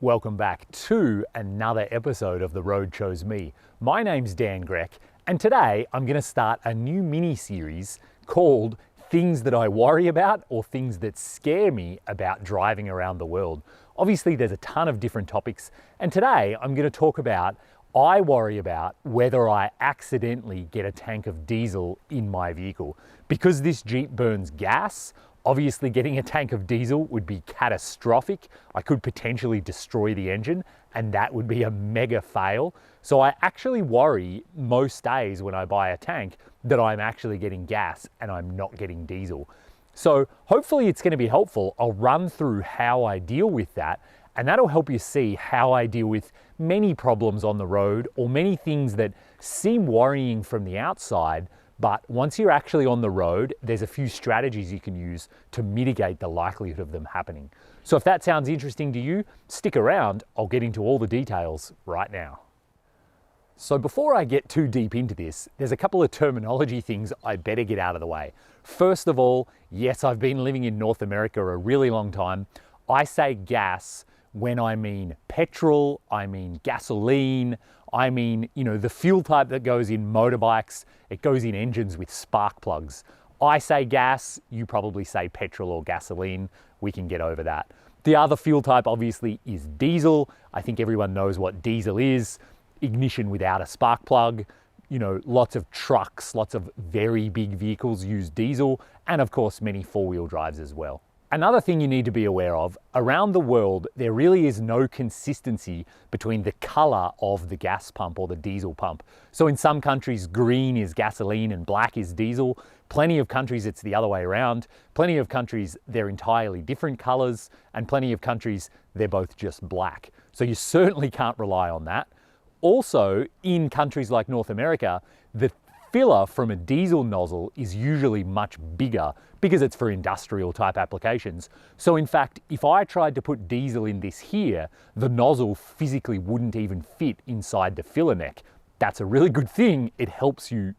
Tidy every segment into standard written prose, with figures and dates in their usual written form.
Welcome back to another episode of The Road Chose Me. My name's Dan Grech, and today I'm going to start a new mini-series called Things That I Worry About or Things That Scare Me About Driving Around the World. Obviously, there's a ton of different topics, and today I'm going to talk about I worry about whether I accidentally get a tank of diesel in my vehicle. Because this Jeep burns gas, obviously getting a tank of diesel would be catastrophic. I could potentially destroy the engine and that would be a mega fail. So I actually worry most days when I buy a tank that I'm actually getting gas and I'm not getting diesel. So hopefully it's going to be helpful. I'll run through how I deal with that, and that'll help you see how I deal with many problems on the road or many things that seem worrying from the outside. But once you're actually on the road, there's a few strategies you can use to mitigate the likelihood of them happening. So if that sounds interesting to you, stick around. I'll get into all the details right now. So before I get too deep into this, there's a couple of terminology things I better get out of the way. First of all, yes, I've been living in North America a really long time. I say gas when I mean petrol, I mean gasoline, I mean, the fuel type that goes in motorbikes, it goes in engines with spark plugs. I say gas, you probably say petrol or gasoline. We can get over that. The other fuel type obviously is diesel. I think everyone knows what diesel is. Ignition without a spark plug. Lots of trucks, lots of very big vehicles use diesel, and of course many four-wheel drives as well. Another thing you need to be aware of, around the world, there really is no consistency between the color of the gas pump or the diesel pump. So in some countries, green is gasoline and black is diesel. Plenty of countries, it's the other way around. Plenty of countries, they're entirely different colors, and plenty of countries, they're both just black. So you certainly can't rely on that. Also, in countries like North America, the filler from a diesel nozzle is usually much bigger because it's for industrial type applications. So in fact, if I tried to put diesel in this here, the nozzle physically wouldn't even fit inside the filler neck. That's a really good thing. It helps you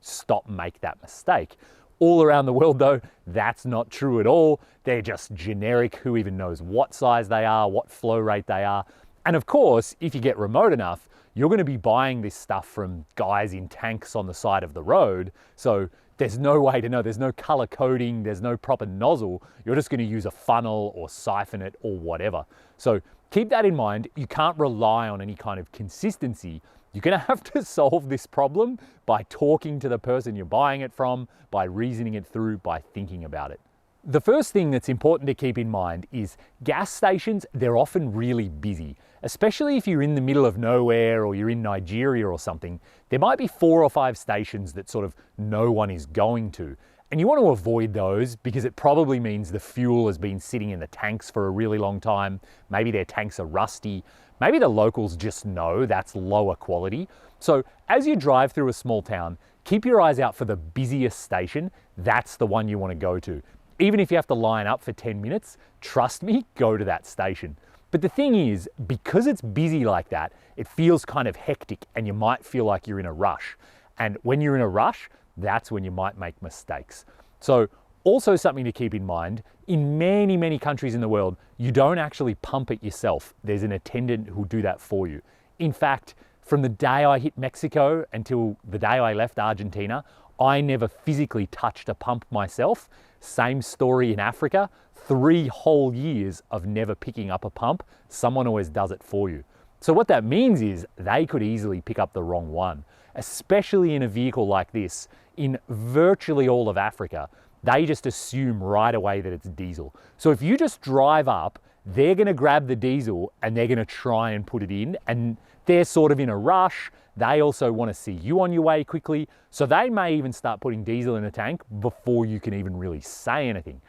make that mistake. All around the world though, that's not true at all. They're just generic. Who even knows what size they are, what flow rate they are. And of course, if you get remote enough, you're going to be buying this stuff from guys in tanks on the side of the road. So there's no way to know. There's no color coding. There's no proper nozzle. You're just going to use a funnel or siphon it or whatever. So keep that in mind. You can't rely on any kind of consistency. You're going to have to solve this problem by talking to the person you're buying it from, by reasoning it through, by thinking about it. The first thing that's important to keep in mind is gas stations, they're often really busy, especially if you're in the middle of nowhere or you're in Nigeria or something. There might be 4 or 5 stations that sort of no one is going to. And you want to avoid those because it probably means the fuel has been sitting in the tanks for a really long time. Maybe their tanks are rusty. Maybe the locals just know that's lower quality. So as you drive through a small town, keep your eyes out for the busiest station. That's the one you want to go to. Even if you have to line up for 10 minutes, trust me, go to that station. But the thing is, because it's busy like that, it feels kind of hectic and you might feel like you're in a rush. And when you're in a rush, that's when you might make mistakes. So also something to keep in mind, in many, many countries in the world, you don't actually pump it yourself. There's an attendant who'll do that for you. In fact, from the day I hit Mexico until the day I left Argentina, I never physically touched a pump myself. Same story in Africa, 3 whole years of never picking up a pump. Someone always does it for you. So what that means is they could easily pick up the wrong one, especially in a vehicle like this. In virtually all of Africa, they just assume right away that it's diesel. So if you just drive up, they're going to grab the diesel and they're going to try and put it in, and they're sort of in a rush. They also want to see you on your way quickly. So they may even start putting diesel in a tank before you can even really say anything.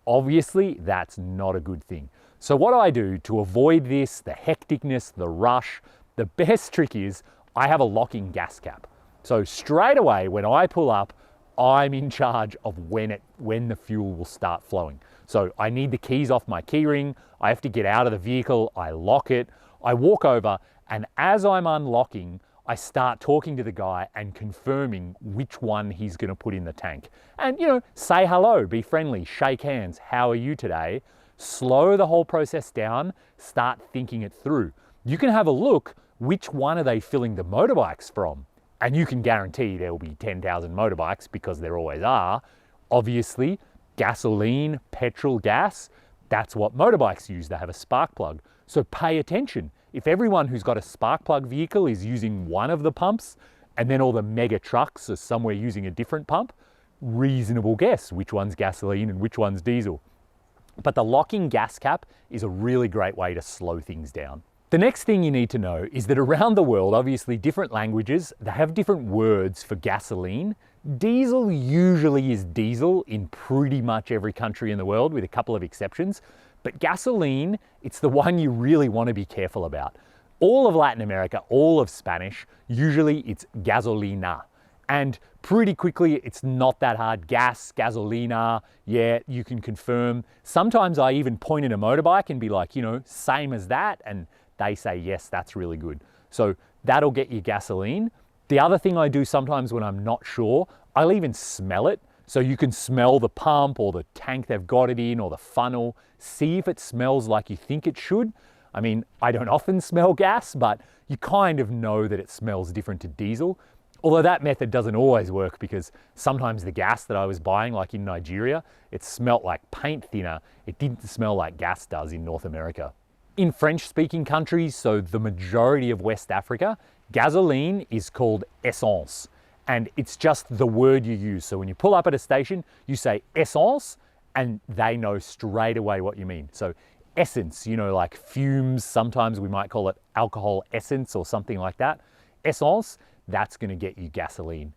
Obviously, that's not a good thing. So what I do to avoid this, the hecticness, the rush, the best trick is I have a locking gas cap. So straight away when I pull up, I'm in charge of when the fuel will start flowing. So I need the keys off my key ring. I have to get out of the vehicle. I lock it. I walk over, and as I'm unlocking, I start talking to the guy and confirming which one he's going to put in the tank. And, say hello, be friendly, shake hands. How are you today? slow the whole process down, start thinking it through. You can have a look, which one are they filling the motorbikes from? And you can guarantee there will be 10,000 motorbikes, because there always are. Obviously, gasoline, petrol, gas, that's what motorbikes use. They have a spark plug. So pay attention. If everyone who's got a spark plug vehicle is using one of the pumps, and then all the mega trucks are somewhere using a different pump, reasonable guess which one's gasoline and which one's diesel. But the locking gas cap is a really great way to slow things down. The next thing you need to know is that around the world, obviously different languages, they have different words for gasoline. Diesel usually is diesel in pretty much every country in the world, with a couple of exceptions. But gasoline, it's the one you really want to be careful about. All of Latin America, all of Spanish, usually it's gasolina. And pretty quickly, it's not that hard. Gas, gasolina, yeah, you can confirm. Sometimes I even point at a motorbike and be like, you know, same as that. And they say, yes, that's really good. So that'll get you gasoline. The other thing I do sometimes when I'm not sure, I'll even smell it. So you can smell the pump or the tank they've got it in or the funnel. See if it smells like you think it should. I mean, I don't often smell gas, but you kind of know that it smells different to diesel. Although that method doesn't always work, because sometimes the gas that I was buying, like in Nigeria, it smelt like paint thinner. It didn't smell like gas does in North America. In French-speaking countries, so the majority of West Africa, gasoline is called essence. And it's just the word you use. So when you pull up at a station, you say essence, and they know straight away what you mean. So essence, you know, like fumes, sometimes we might call it alcohol essence or something like that. Essence, that's going to get you gasoline.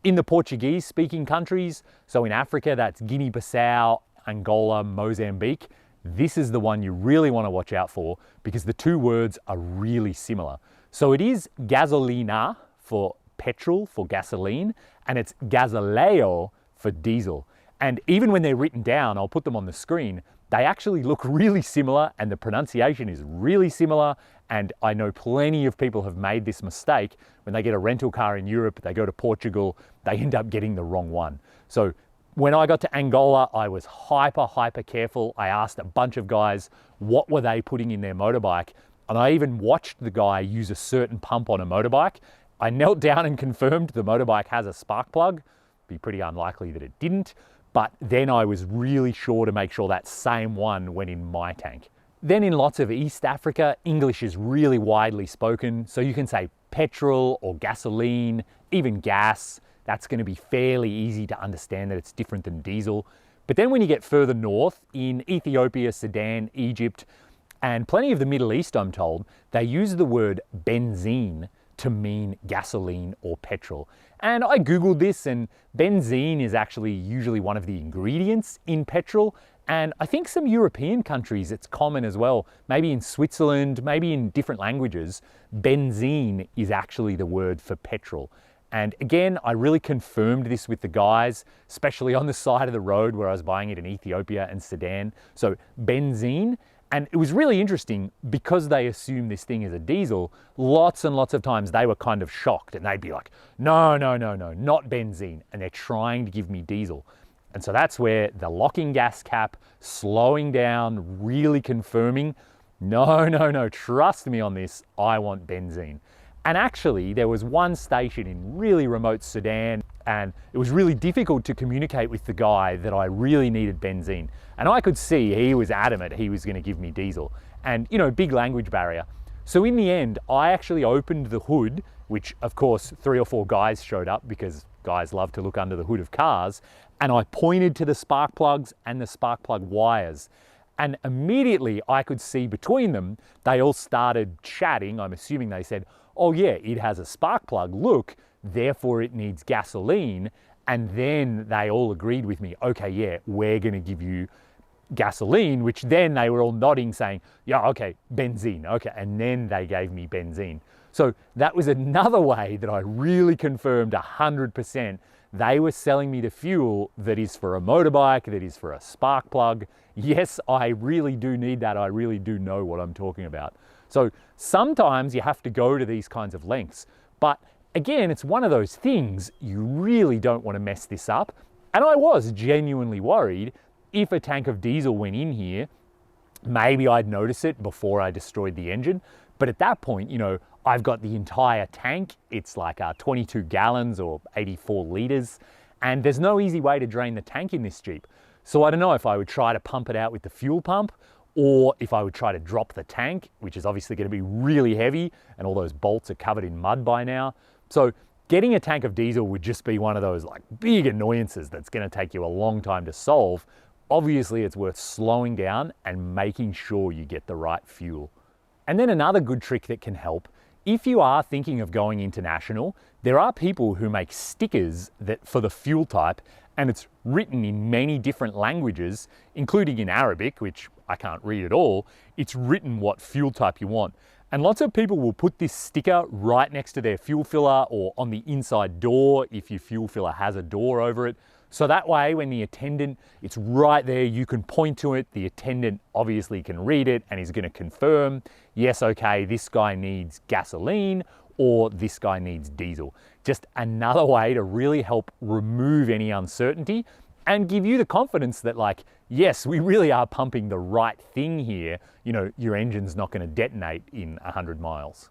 In the Portuguese-speaking countries, so in Africa, that's Guinea-Bissau, Angola, Mozambique, this is the one you really want to watch out for, because the two words are really similar. So it is gasolina for petrol, for gasoline, and it's gasoleo for diesel. And even when they're written down, I'll put them on the screen, they actually look really similar, and the pronunciation is really similar. And I know plenty of people have made this mistake. When they get a rental car in Europe, they go to Portugal, they end up getting the wrong one. So when I got to Angola, I was hyper careful. I asked a bunch of guys what were they putting in their motorbike. And I even watched the guy use a certain pump on a motorbike. I knelt down and confirmed the motorbike has a spark plug. Be pretty unlikely that it didn't. But then I was really sure to make sure that same one went in my tank. Then in lots of East Africa, English is really widely spoken. So you can say petrol or gasoline, even gas. That's going to be fairly easy to understand that it's different than diesel. But then when you get further north, in Ethiopia, Sudan, Egypt, and plenty of the Middle East, I'm told, they use the word benzene to mean gasoline or petrol. And I Googled this, and benzene is actually usually one of the ingredients in petrol. And I think some European countries, it's common as well. Maybe in Switzerland, maybe in different languages, benzene is actually the word for petrol. And again, I really confirmed this with the guys, especially on the side of the road where I was buying it in Ethiopia and Sudan. So benzene. And it was really interesting, because they assume this thing is a diesel, lots and lots of times they were kind of shocked, and they'd be like, no, not benzene. And they're trying to give me diesel. And so that's where the locking gas cap, slowing down, really confirming, no, trust me on this, I want benzene. And actually, there was one station in really remote Sudan, and it was really difficult to communicate with the guy that I really needed benzene. And I could see he was adamant he was going to give me diesel. And, you know, big language barrier. So in the end, I actually opened the hood, which of course 3 or 4 guys showed up, because guys love to look under the hood of cars. And I pointed to the spark plugs and the spark plug wires. And immediately I could see between them, they all started chatting. I'm assuming they said, oh yeah, it has a spark plug, look, therefore it needs gasoline. And then they all agreed with me, okay, yeah, we're gonna give you gasoline, which then they were all nodding saying, yeah, okay, benzene, okay. And then they gave me benzene. So that was another way that I really confirmed 100% they were selling me the fuel that is for a motorbike, that is for a spark plug. Yes, I really do need that. I really do know what I'm talking about. So sometimes you have to go to these kinds of lengths. But again, it's one of those things, you really don't want to mess this up. And I was genuinely worried if a tank of diesel went in here, maybe I'd notice it before I destroyed the engine. But at that point, you know, I've got the entire tank. It's like 22 gallons or 84 liters. And there's no easy way to drain the tank in this Jeep. So I don't know if I would try to pump it out with the fuel pump, or if I would try to drop the tank, which is obviously going to be really heavy, and all those bolts are covered in mud by now. So getting a tank of diesel would just be one of those like big annoyances that's going to take you a long time to solve. Obviously, it's worth slowing down and making sure you get the right fuel. And then another good trick that can help, if you are thinking of going international, there are people who make stickers that for the fuel type, and it's written in many different languages, including in Arabic, which I can't read at all. It's written what fuel type you want. And lots of people will put this sticker right next to their fuel filler or on the inside door if your fuel filler has a door over it. So that way, when the attendant, it's right there, you can point to it. The attendant obviously can read it and is going to confirm, yes, okay, this guy needs gasoline or this guy needs diesel. Just another way to really help remove any uncertainty and give you the confidence that, like, yes, we really are pumping the right thing here. You know, your engine's not going to detonate in 100 miles.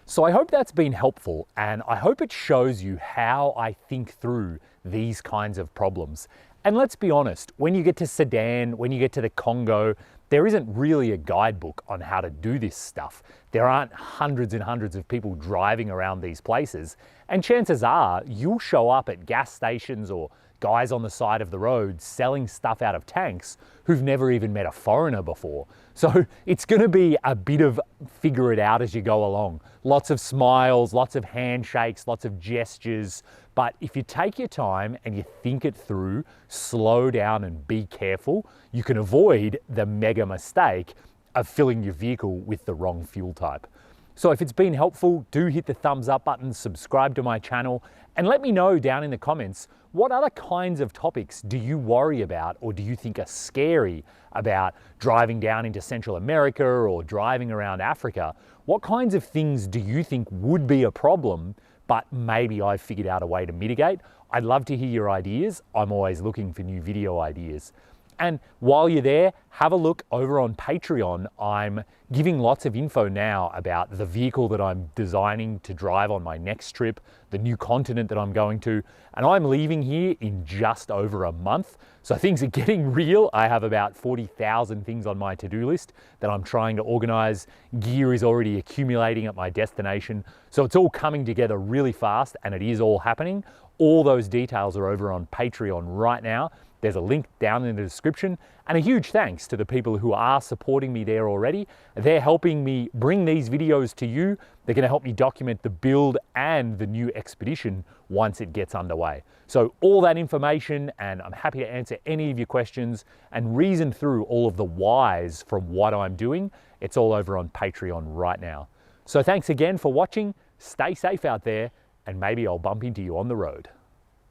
So I hope that's been helpful, and I hope it shows you how I think through these kinds of problems. And let's be honest, when you get to Sudan, when you get to the Congo, there isn't really a guidebook on how to do this stuff. There aren't hundreds and hundreds of people driving around these places, and chances are you'll show up at gas stations or guys on the side of the road selling stuff out of tanks who've never even met a foreigner before. So it's going to be a bit of figure it out as you go along. Lots of smiles, lots of handshakes, lots of gestures. But if you take your time and you think it through, slow down and be careful, you can avoid the mega mistake of filling your vehicle with the wrong fuel type. So if it's been helpful, do hit the thumbs up button, subscribe to my channel, and let me know down in the comments, what other kinds of topics do you worry about or do you think are scary about driving down into Central America or driving around Africa? What kinds of things do you think would be a problem, but maybe I've figured out a way to mitigate? I'd love to hear your ideas. I'm always looking for new video ideas. And while you're there, have a look over on Patreon. I'm giving lots of info now about the vehicle that I'm designing to drive on my next trip, the new continent that I'm going to, and I'm leaving here in just over a month. So things are getting real. I have about 40,000 things on my to-do list that I'm trying to organize. Gear is already accumulating at my destination. So it's all coming together really fast, and it is all happening. All those details are over on Patreon right now. There's a link down in the description, and a huge thanks to the people who are supporting me there already. They're helping me bring these videos to you. They're going to help me document the build and the new expedition once it gets underway. So all that information, and I'm happy to answer any of your questions and reason through all of the whys from what I'm doing. It's all over on Patreon right now. So thanks again for watching. Stay safe out there, and maybe I'll bump into you on the road.